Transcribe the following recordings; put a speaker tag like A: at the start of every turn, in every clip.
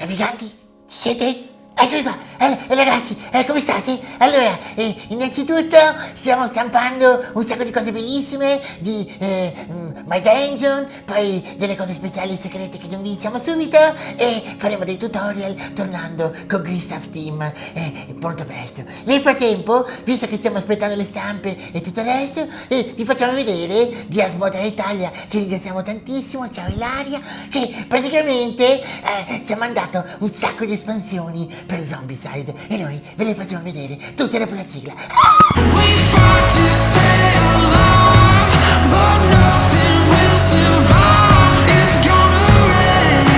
A: Naviganti, ci siete? Eccomi qua, ragazzi, come state? Allora, innanzitutto stiamo stampando un sacco di cose bellissime di My Dungeon, poi delle cose speciali segrete che non vi diciamo subito e faremo dei tutorial tornando con Gristaff Team molto presto. Nel frattempo, visto che stiamo aspettando le stampe e tutto il resto, vi facciamo vedere di Asmodea Italia, che ringraziamo tantissimo, ciao Ilaria, che praticamente ci ha mandato un sacco di espansioni per Zombicide e noi ve le facciamo vedere tutte dopo la sigla.
B: We fought to stay alive, but nothing will survive. It's gonna rain.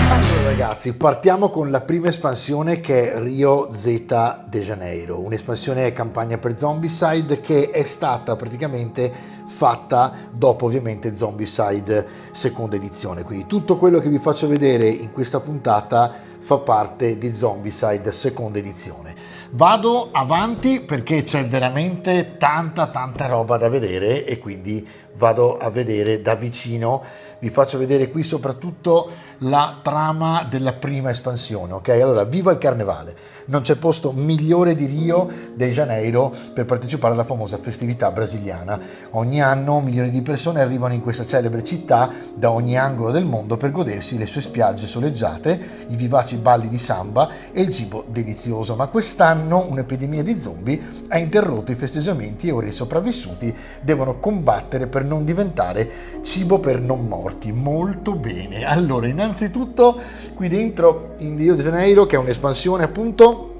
C: Allora ragazzi, partiamo con la prima espansione che è Rio Z de Janeiro, un'espansione campagna per Zombicide che è stata praticamente fatta dopo ovviamente Zombicide seconda edizione, quindi tutto quello che vi faccio vedere in questa puntata fa parte di Zombicide seconda edizione. Vado avanti perché c'è veramente tanta roba da vedere e quindi vado a vedere da vicino. Vi faccio vedere qui soprattutto la trama della prima espansione, ok? Allora, viva il carnevale! Non c'è posto migliore di Rio de Janeiro per partecipare alla famosa festività brasiliana. Ogni anno milioni di persone arrivano in questa celebre città da ogni angolo del mondo per godersi le sue spiagge soleggiate, i vivaci balli di samba e il cibo delizioso. Ma quest'anno un'epidemia di zombie ha interrotto i festeggiamenti e ora i sopravvissuti devono combattere per non diventare cibo per non morti. Molto bene. Allora, innanzitutto qui dentro in Rio de Janeiro, che è un'espansione appunto,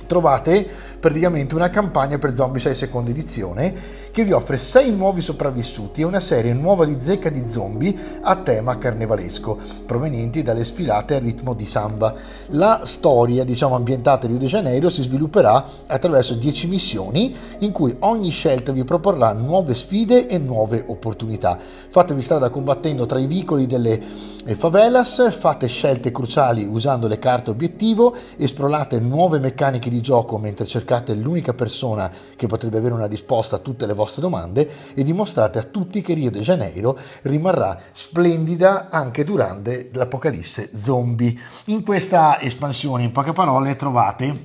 C: trovate praticamente una campagna per Zombicide seconda edizione che vi offre 6 nuovi sopravvissuti e una serie nuova di zecca di zombie a tema carnevalesco provenienti dalle sfilate a ritmo di samba. La storia, diciamo ambientata a Rio de Janeiro, si svilupperà attraverso 10 missioni in cui ogni scelta vi proporrà nuove sfide e nuove opportunità. Fatevi strada combattendo tra i vicoli delle favelas, fate scelte cruciali usando le carte obiettivo, esplorate nuove meccaniche di gioco mentre cercate l'unica persona che potrebbe avere una risposta a tutte le vostre domande e dimostrate a tutti che Rio de Janeiro rimarrà splendida anche durante l'apocalisse zombie. In questa espansione, in poche parole, trovate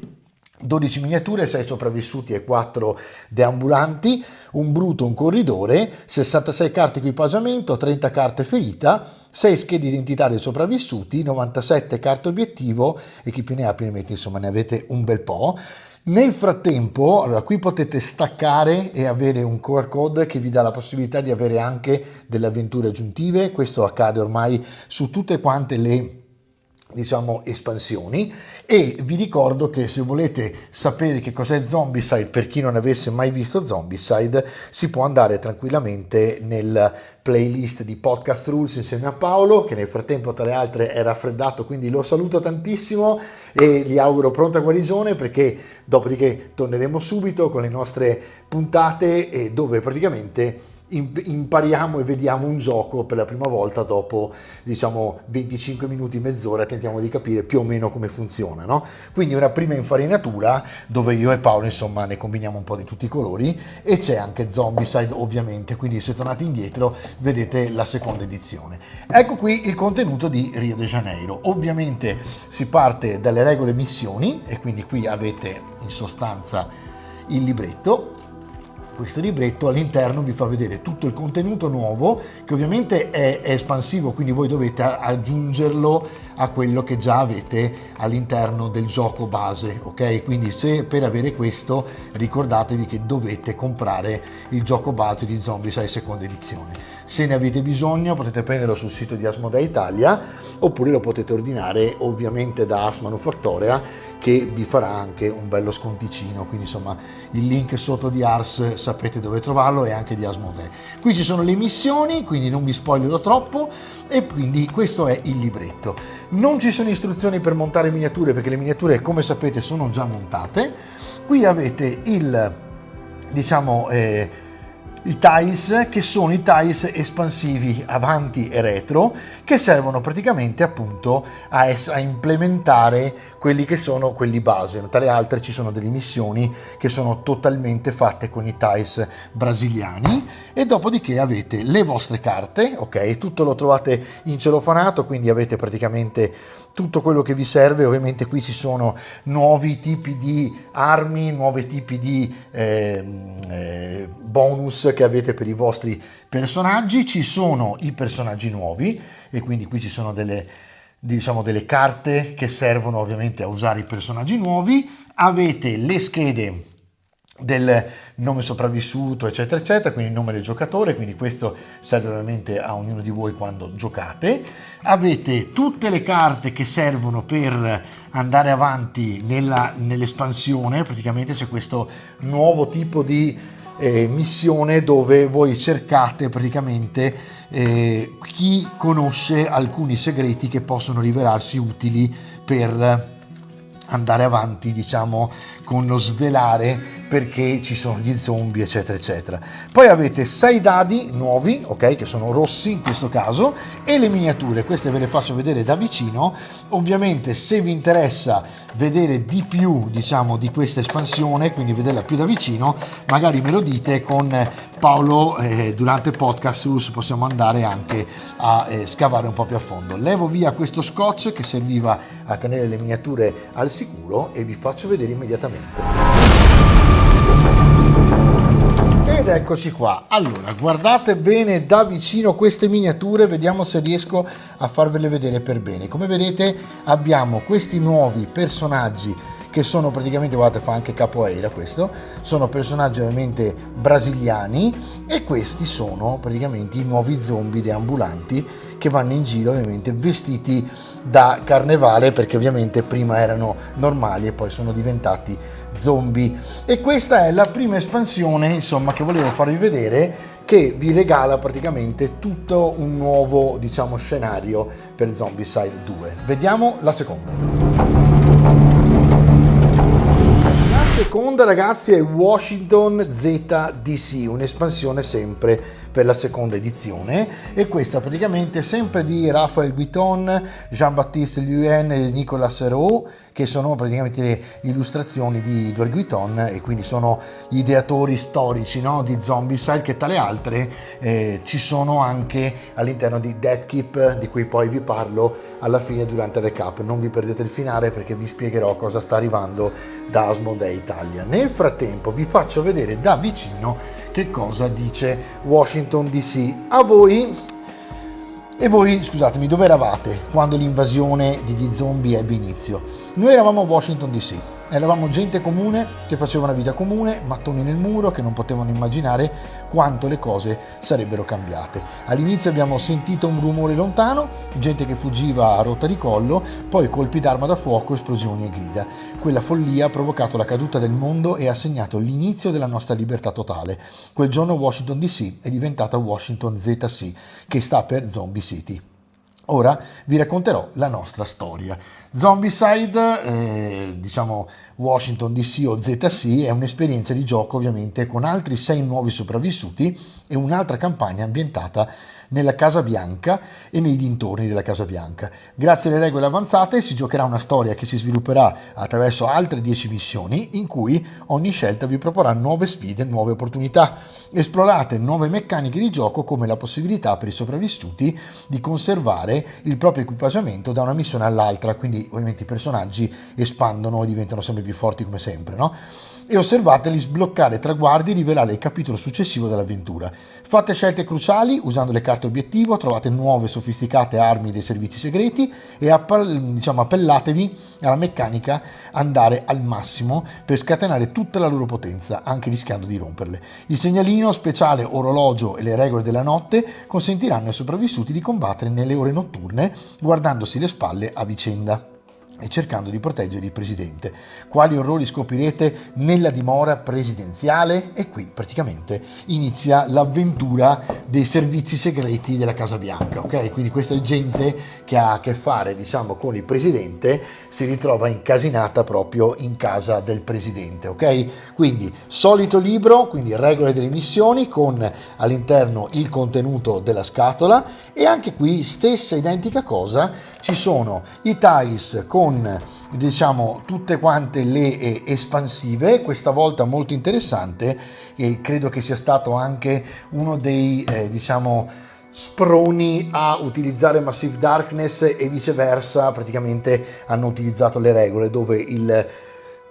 C: 12 miniature, 6 sopravvissuti e 4 deambulanti, un bruto, un corridore, 66 carte equipaggiamento, 30 carte ferita, 6 schede identità dei sopravvissuti, 97 carte obiettivo e chi più ne ha più ne mette, insomma ne avete un bel po'. Nel frattempo, allora qui potete staccare e avere un QR code che vi dà la possibilità di avere anche delle avventure aggiuntive. Questo accade ormai su tutte quante le espansioni, e vi ricordo che se volete sapere che cos'è Zombicide per chi non avesse mai visto Zombicide, si può andare tranquillamente nel playlist di Podcast Rules insieme a Paolo, che nel frattempo tra le altre è raffreddato, quindi lo saluto tantissimo e gli auguro pronta guarigione, perché dopodiché torneremo subito con le nostre puntate dove praticamente impariamo e vediamo un gioco per la prima volta dopo 25 minuti, mezz'ora, tentiamo di capire più o meno come funziona, no? Quindi una prima infarinatura dove io e Paolo insomma ne combiniamo un po' di tutti i colori, e c'è anche Zombicide ovviamente, quindi se tornate indietro vedete la seconda edizione. Ecco qui il contenuto di Rio de Janeiro. Ovviamente si parte dalle regole missioni e quindi qui avete in sostanza il libretto. Questo libretto all'interno vi fa vedere tutto il contenuto nuovo, che ovviamente è espansivo, quindi voi dovete aggiungerlo a quello che già avete all'interno del gioco base, ok? Quindi se per avere questo ricordatevi che dovete comprare il gioco base di Zombicide seconda edizione. Se ne avete bisogno potete prenderlo sul sito di Asmodea Italia oppure lo potete ordinare ovviamente da Ars Manufactorea, che vi farà anche un bello sconticino, quindi insomma il link sotto di Ars sapete dove trovarlo, e anche di Asmodea. Qui ci sono le missioni, quindi non vi spoilerò troppo, e quindi questo è il libretto. Non ci sono istruzioni per montare miniature, perché le miniature come sapete sono già montate. Qui avete il i tiles, che sono i tiles espansivi avanti e retro, che servono praticamente appunto a implementare quelli che sono quelli base. Tra le altre ci sono delle missioni che sono totalmente fatte con i tiles brasiliani, e dopodiché avete le vostre carte, ok? Tutto lo trovate in celofanato, quindi avete praticamente tutto quello che vi serve. Ovviamente qui ci sono nuovi tipi di armi, nuovi tipi di bonus che avete per i vostri personaggi. Ci sono i personaggi nuovi, e quindi qui ci sono delle carte che servono ovviamente a usare i personaggi nuovi. Avete le schede del nome sopravvissuto, eccetera eccetera, quindi il nome del giocatore, quindi questo serve ovviamente a ognuno di voi quando giocate. Avete tutte le carte che servono per andare avanti nell'espansione. Praticamente c'è questo nuovo tipo di missione dove voi cercate praticamente chi conosce alcuni segreti che possono rivelarsi utili per andare avanti, diciamo, con lo svelare perché ci sono gli zombie, eccetera eccetera. Poi avete 6 dadi nuovi, ok, che sono rossi in questo caso, e le miniature. Queste ve le faccio vedere da vicino. Ovviamente, se vi interessa vedere di più, diciamo, di questa espansione, quindi vederla più da vicino, magari me lo dite, con Paolo durante podcast possiamo andare anche a scavare un po' più a fondo. Levo via questo scotch che serviva a tenere le miniature al sicuro e vi faccio vedere immediatamente. Ed eccoci qua. Allora, guardate bene da vicino queste miniature, vediamo se riesco a farvele vedere per bene. Come vedete abbiamo questi nuovi personaggi che sono praticamente, guardate, fa anche capoeira questo, sono personaggi ovviamente brasiliani, e questi sono praticamente i nuovi zombie deambulanti che vanno in giro ovviamente vestiti da carnevale, perché ovviamente prima erano normali e poi sono diventati zombie. E questa è la prima espansione, insomma, che volevo farvi vedere, che vi regala praticamente tutto un nuovo, diciamo, scenario per Zombicide 2. Vediamo la seconda. La seconda, ragazzi, è Washington ZDC, un'espansione sempre per la seconda edizione, e questa praticamente sempre di Raphael Guiton, Jean-Baptiste Luen e Nicolas Roux, che sono praticamente le illustrazioni di Edouard Guiton, e quindi sono gli ideatori storici, no, di Zombicide, che tra le altre ci sono anche all'interno di Death Keep, di cui poi vi parlo alla fine durante il recap. Non vi perdete il finale, perché vi spiegherò cosa sta arrivando da Asmodee Italia. Nel frattempo vi faccio vedere da vicino che cosa dice Washington DC a voi. E voi, scusatemi, dove eravate quando l'invasione degli zombie ebbe inizio? Noi eravamo a Washington DC, eravamo gente comune che faceva una vita comune, mattoni nel muro, che non potevano immaginare quanto le cose sarebbero cambiate. All'inizio abbiamo sentito un rumore lontano, gente che fuggiva a rotta di collo, poi colpi d'arma da fuoco, esplosioni e grida. Quella follia ha provocato la caduta del mondo e ha segnato l'inizio della nostra libertà totale. Quel giorno Washington DC è diventata Washington ZC, che sta per Zombie City. Ora vi racconterò la nostra storia. Zombicide, diciamo Washington DC o ZC, è un'esperienza di gioco ovviamente con altri 6 nuovi sopravvissuti e un'altra campagna ambientata nella Casa Bianca e nei dintorni della Casa Bianca. Grazie alle regole avanzate si giocherà una storia che si svilupperà attraverso altre 10 missioni, in cui ogni scelta vi proporrà nuove sfide, nuove opportunità. Esplorate nuove meccaniche di gioco, come la possibilità per i sopravvissuti di conservare il proprio equipaggiamento da una missione all'altra, quindi ovviamente i personaggi espandono e diventano sempre più forti come sempre, no? E osservateli sbloccare traguardi e rivelare il capitolo successivo dell'avventura. Fate scelte cruciali usando le carte obiettivo, trovate nuove sofisticate armi dei servizi segreti e appellatevi alla meccanica andare al massimo per scatenare tutta la loro potenza, anche rischiando di romperle. Il segnalino speciale orologio e le regole della notte consentiranno ai sopravvissuti di combattere nelle ore notturne guardandosi le spalle a vicenda. e cercando di proteggere il presidente. Quali orrori scoprirete nella dimora presidenziale? E qui praticamente inizia l'avventura dei servizi segreti della Casa Bianca, ok? Quindi questa gente che ha a che fare, diciamo, con il presidente si ritrova incasinata proprio in casa del presidente, ok? Quindi solito libro, quindi regole delle missioni con all'interno il contenuto della scatola, e anche qui stessa identica cosa, ci sono i TIEs con diciamo tutte quante le espansive, questa volta molto interessante, e credo che sia stato anche uno dei diciamo sproni a utilizzare Massive Darkness, e viceversa praticamente hanno utilizzato le regole dove il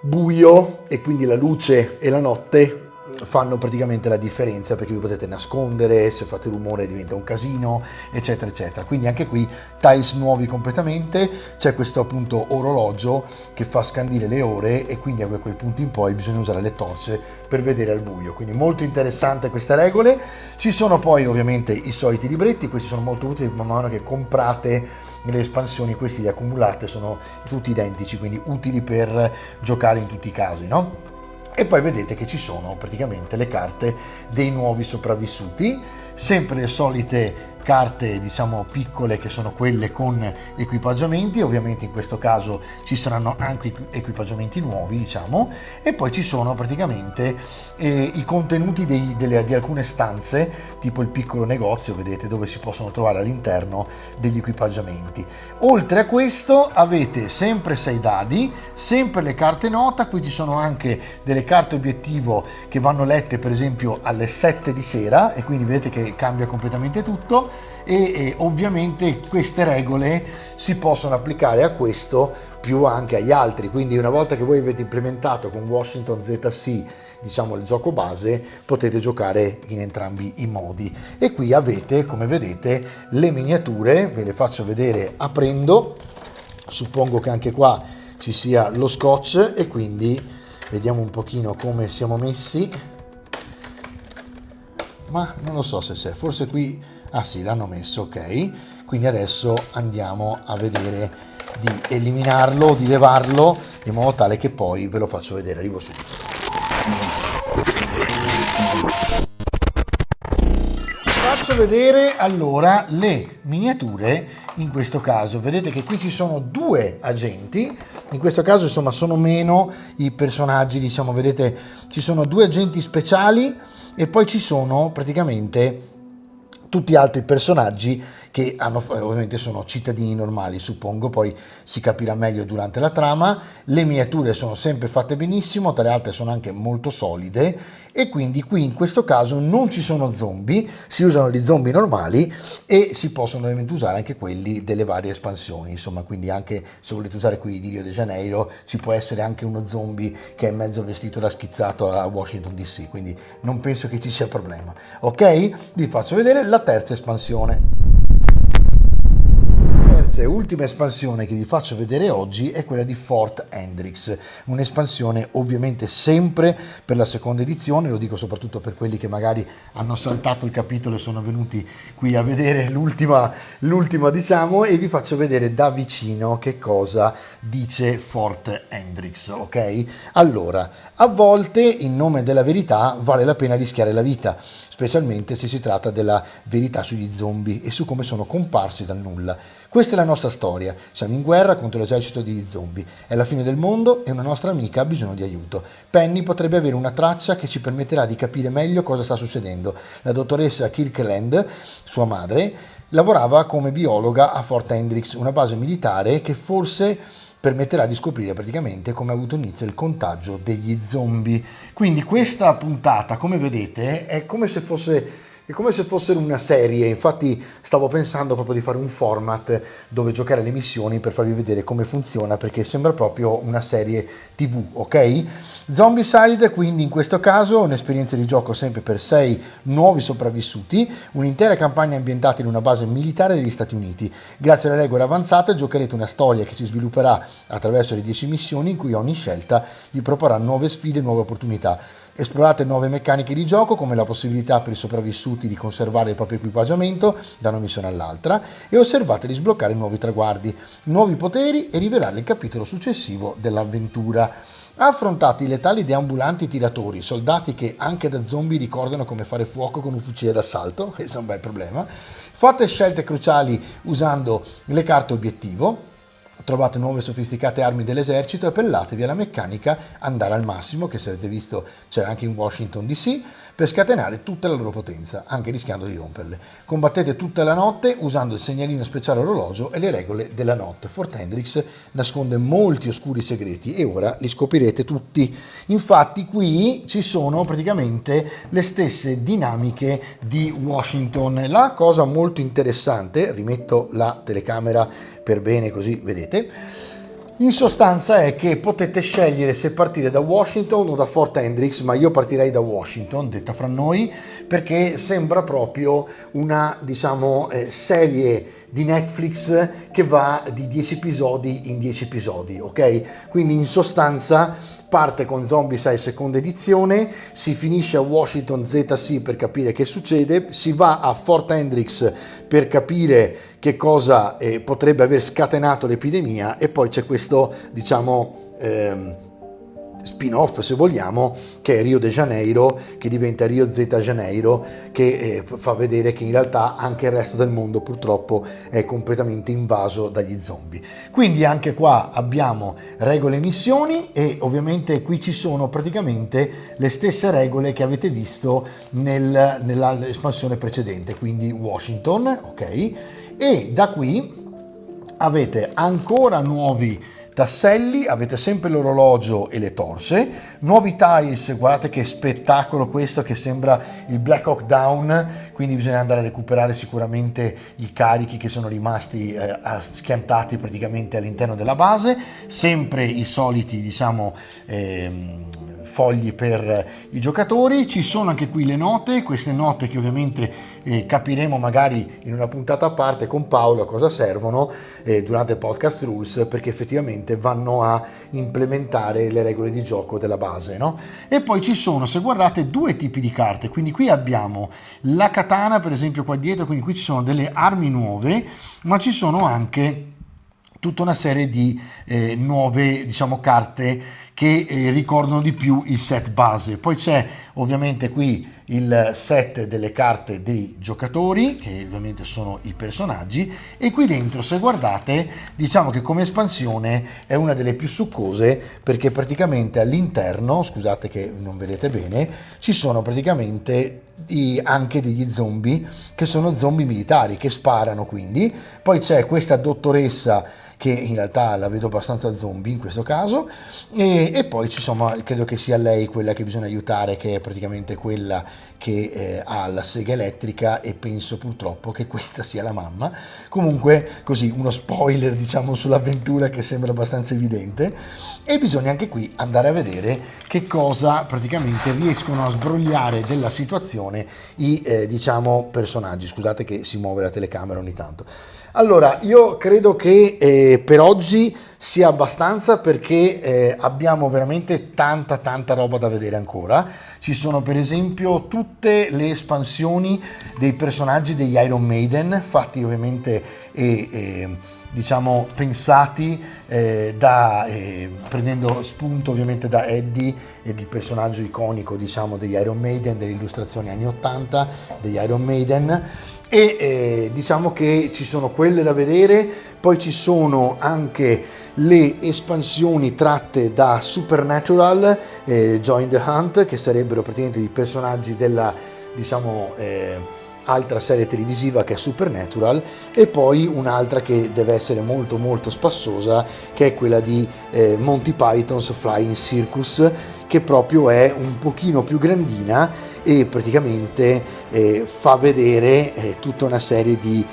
C: buio e quindi la luce e la notte fanno praticamente la differenza, perché vi potete nascondere, se fate rumore diventa un casino, eccetera eccetera. Quindi anche qui tiles nuovi completamente, c'è questo appunto orologio che fa scandire le ore, e quindi a quel punto in poi bisogna usare le torce per vedere al buio, quindi molto interessante queste regole. Ci sono poi ovviamente i soliti libretti, questi sono molto utili man mano che comprate le espansioni, questi li accumulate, sono tutti identici, quindi utili per giocare in tutti i casi, no? E poi vedete che ci sono praticamente le carte dei nuovi sopravvissuti, sempre le solite carte diciamo piccole che sono quelle con equipaggiamenti, ovviamente in questo caso ci saranno anche equipaggiamenti nuovi, diciamo, e poi ci sono praticamente i contenuti di alcune stanze, tipo il piccolo negozio, vedete, dove si possono trovare all'interno degli equipaggiamenti. Oltre a questo avete sempre 6 dadi, sempre le carte nota, qui ci sono anche delle carte obiettivo che vanno lette per esempio alle 7 di sera, e quindi vedete che cambia completamente tutto, e ovviamente queste regole si possono applicare a questo più anche agli altri, quindi una volta che voi avete implementato con Washington ZC diciamo il gioco base, potete giocare in entrambi i modi. E qui avete, come vedete, le miniature, ve le faccio vedere aprendo, suppongo che anche qua ci sia lo scotch, e quindi vediamo un pochino come siamo messi, ma non lo so se c'è, forse qui, ah sì, l'hanno messo, ok. Quindi adesso andiamo a vedere di eliminarlo, di levarlo, in modo tale che poi ve lo faccio vedere, arrivo subito. Faccio vedere allora le miniature. In questo caso vedete che qui ci sono 2 agenti, in questo caso insomma sono meno i personaggi, diciamo, vedete ci sono 2 agenti speciali, e poi ci sono praticamente tutti altri personaggi che hanno, ovviamente sono cittadini normali, suppongo, poi si capirà meglio durante la trama. Le miniature sono sempre fatte benissimo, tra le altre sono anche molto solide, e quindi qui in questo caso non ci sono zombie, si usano gli zombie normali, e si possono ovviamente usare anche quelli delle varie espansioni, insomma, quindi anche se volete usare qui di Rio de Janeiro ci può essere anche uno zombie che è mezzo vestito da schizzato a Washington DC, quindi non penso che ci sia problema. Ok, vi faccio vedere la terza espansione. E ultima espansione che vi faccio vedere oggi è quella di Fort Hendricks, un'espansione ovviamente sempre per la seconda edizione, lo dico soprattutto per quelli che magari hanno saltato il capitolo e sono venuti qui a vedere l'ultima diciamo, e vi faccio vedere da vicino che cosa dice Fort Hendricks, ok? Allora, a volte in nome della verità vale la pena rischiare la vita, specialmente se si tratta della verità sugli zombie e su come sono comparsi dal nulla. Questa è la nostra storia, siamo in guerra contro l'esercito degli zombie, è la fine del mondo e una nostra amica ha bisogno di aiuto. Penny potrebbe avere una traccia che ci permetterà di capire meglio cosa sta succedendo. La dottoressa Kirkland, sua madre, lavorava come biologa a Fort Hendricks, una base militare che forse permetterà di scoprire praticamente come ha avuto inizio il contagio degli zombie. Quindi questa puntata, come vedete, è come se fosse una serie. Infatti stavo pensando proprio di fare un format dove giocare le missioni per farvi vedere come funziona, perché sembra proprio una serie TV, ok? Zombicide, quindi in questo caso un'esperienza di gioco sempre per 6 nuovi sopravvissuti, un'intera campagna ambientata in una base militare degli Stati Uniti. Grazie alle regole avanzate giocherete una storia che si svilupperà attraverso le 10 missioni, in cui ogni scelta vi proporrà nuove sfide e nuove opportunità. Esplorate nuove meccaniche di gioco, come la possibilità per i sopravvissuti di conservare il proprio equipaggiamento da una missione all'altra, e osservate di sbloccare nuovi traguardi, nuovi poteri e rivelare il capitolo successivo dell'avventura. Affrontate i letali deambulanti tiratori, soldati che anche da zombie ricordano come fare fuoco con un fucile d'assalto, questo è un bel problema. Fate scelte cruciali usando le carte obiettivo, trovate nuove sofisticate armi dell'esercito e appellatevi alla meccanica andare al massimo, che se avete visto c'era anche in Washington DC, per scatenare tutta la loro potenza, anche rischiando di romperle. Combattete tutta la notte usando il segnalino speciale orologio e le regole della notte. Fort Hendricks nasconde molti oscuri segreti e ora li scoprirete tutti. Infatti qui ci sono praticamente le stesse dinamiche di Washington. La cosa molto interessante, rimetto la telecamera per bene così vedete, in sostanza è che potete scegliere se partire da Washington o da Fort Hendricks, ma io partirei da Washington, detta fra noi, perché sembra proprio una, serie di Netflix che va di 10 episodi in 10 episodi, ok? Quindi in sostanza parte con Zombicide seconda edizione, si finisce a Washington ZC per capire che succede, si va a Fort Hendricks per capire che cosa potrebbe aver scatenato l'epidemia, e poi c'è questo spin-off, se vogliamo, che è Rio de Janeiro, che diventa Rio Z Janeiro, che fa vedere che in realtà anche il resto del mondo purtroppo è completamente invaso dagli zombie. Quindi anche qua abbiamo regole e missioni, e ovviamente qui ci sono praticamente le stesse regole che avete visto nell'espansione precedente, quindi Washington, ok? E da qui avete ancora nuovi tasselli, avete sempre l'orologio e le torce, nuovi tiles, guardate che spettacolo questo, che sembra il Black Hawk Down, quindi bisogna andare a recuperare sicuramente i carichi che sono rimasti schiantati praticamente all'interno della base, sempre i soliti fogli per i giocatori. Ci sono anche qui le note, queste note che ovviamente capiremo magari in una puntata a parte con Paolo a cosa servono durante il podcast Rules, perché effettivamente vanno a implementare le regole di gioco della base, no? E poi ci sono, se guardate, due tipi di carte, quindi qui abbiamo la katana per esempio qua dietro, quindi qui ci sono delle armi nuove, ma ci sono anche tutta una serie di nuove carte che ricordano di più il set base. Poi c'è ovviamente qui il set delle carte dei giocatori, che ovviamente sono i personaggi, e qui dentro, se guardate, diciamo che come espansione è una delle più succose, perché praticamente all'interno, scusate che non vedete bene, ci sono praticamente anche degli zombie che sono zombie militari che sparano, quindi poi c'è questa dottoressa che in realtà la vedo abbastanza zombie in questo caso, e poi credo che sia lei quella che bisogna aiutare, che è praticamente quella che ha la sega elettrica, e penso purtroppo che questa sia la mamma. Comunque, così uno spoiler sull'avventura che sembra abbastanza evidente, e bisogna anche qui andare a vedere che cosa praticamente riescono a sbrogliare della situazione i personaggi. Scusate che si muove la telecamera ogni tanto. Allora, io credo che per oggi sia abbastanza, perché abbiamo veramente tanta roba da vedere ancora. Ci sono per esempio tutte le espansioni dei personaggi degli Iron Maiden, fatti ovviamente pensati prendendo spunto ovviamente da Eddie ed il personaggio iconico degli Iron Maiden, delle illustrazioni anni 80 degli Iron Maiden. E che ci sono quelle da vedere. Poi ci sono anche le espansioni tratte da Supernatural, Join the Hunt, che sarebbero praticamente i personaggi della altra serie televisiva che è Supernatural, e poi un'altra che deve essere molto spassosa, che è quella di Monty Python's Flying Circus, che proprio è un pochino più grandina e praticamente fa vedere tutta una serie di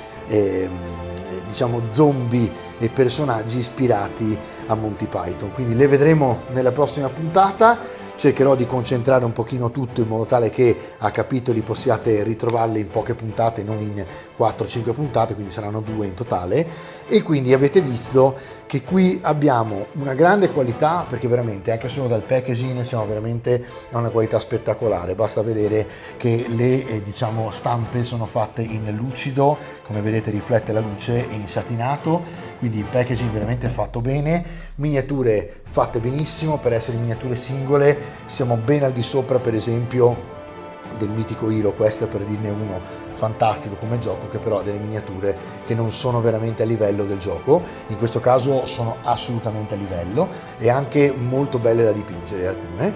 C: zombie e personaggi ispirati a Monty Python. Quindi le vedremo nella prossima puntata. Cercherò di concentrare un pochino tutto in modo tale che a capitoli possiate ritrovarle in poche puntate, non in 4-5 puntate, quindi saranno 2 in totale. E quindi avete visto che qui abbiamo una grande qualità, perché veramente anche solo dal packaging siamo veramente a una qualità spettacolare. Basta vedere che le diciamo stampe sono fatte in lucido, come vedete riflette la luce, e in satinato, quindi il packaging veramente fatto bene, miniature fatte benissimo. Per essere miniature singole siamo ben al di sopra, per esempio, del mitico Hero Quest, per dirne uno fantastico come gioco, che però ha delle miniature che non sono veramente a livello del gioco. In questo caso sono assolutamente a livello e anche molto belle da dipingere alcune,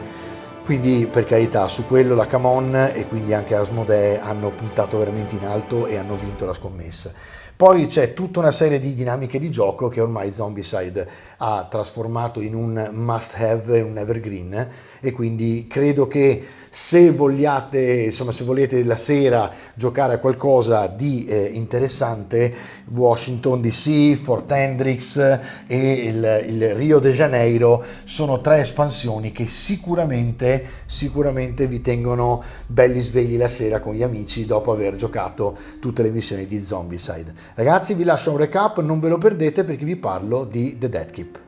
C: quindi per carità, su quello la Camon e quindi anche Asmodee hanno puntato veramente in alto e hanno vinto la scommessa. Poi c'è tutta una serie di dinamiche di gioco che ormai Zombicide ha trasformato in un must have, un evergreen, e quindi credo che se vogliate, insomma, se volete la sera giocare a qualcosa di interessante, Washington DC, Fort Hendricks e il Rio de Janeiro sono 3 espansioni che sicuramente vi tengono belli svegli la sera con gli amici dopo aver giocato tutte le missioni di Zombicide. Ragazzi, vi lascio un recap, non ve lo perdete, perché vi parlo di The Dead Keep.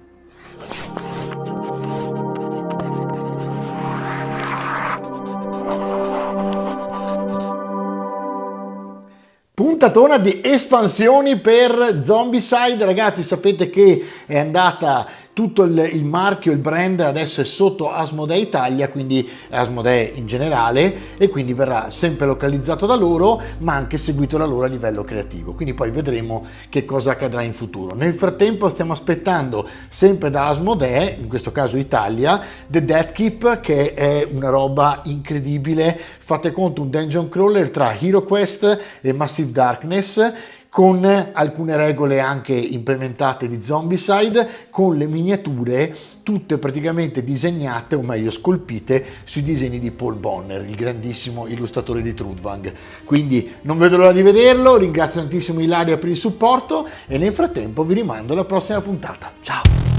C: Puntatona di espansioni per Zombicide. Ragazzi, sapete che è andata tutto il marchio, il brand adesso è sotto Asmodee Italia, quindi Asmodee in generale, e quindi verrà sempre localizzato da loro, ma anche seguito da loro a livello creativo. Quindi poi vedremo che cosa accadrà in futuro. Nel frattempo stiamo aspettando sempre da Asmodee, in questo caso Italia, The Dead Keep, che è una roba incredibile. Fate conto, un dungeon crawler tra Hero Quest e Massive Darkness, con alcune regole anche implementate di Zombicide, con le miniature tutte praticamente disegnate, o meglio scolpite, sui disegni di Paul Bonner, il grandissimo illustratore di Trudvang. Quindi non vedo l'ora di vederlo. Ringrazio tantissimo Ilaria per il supporto e nel frattempo vi rimando alla prossima puntata. Ciao!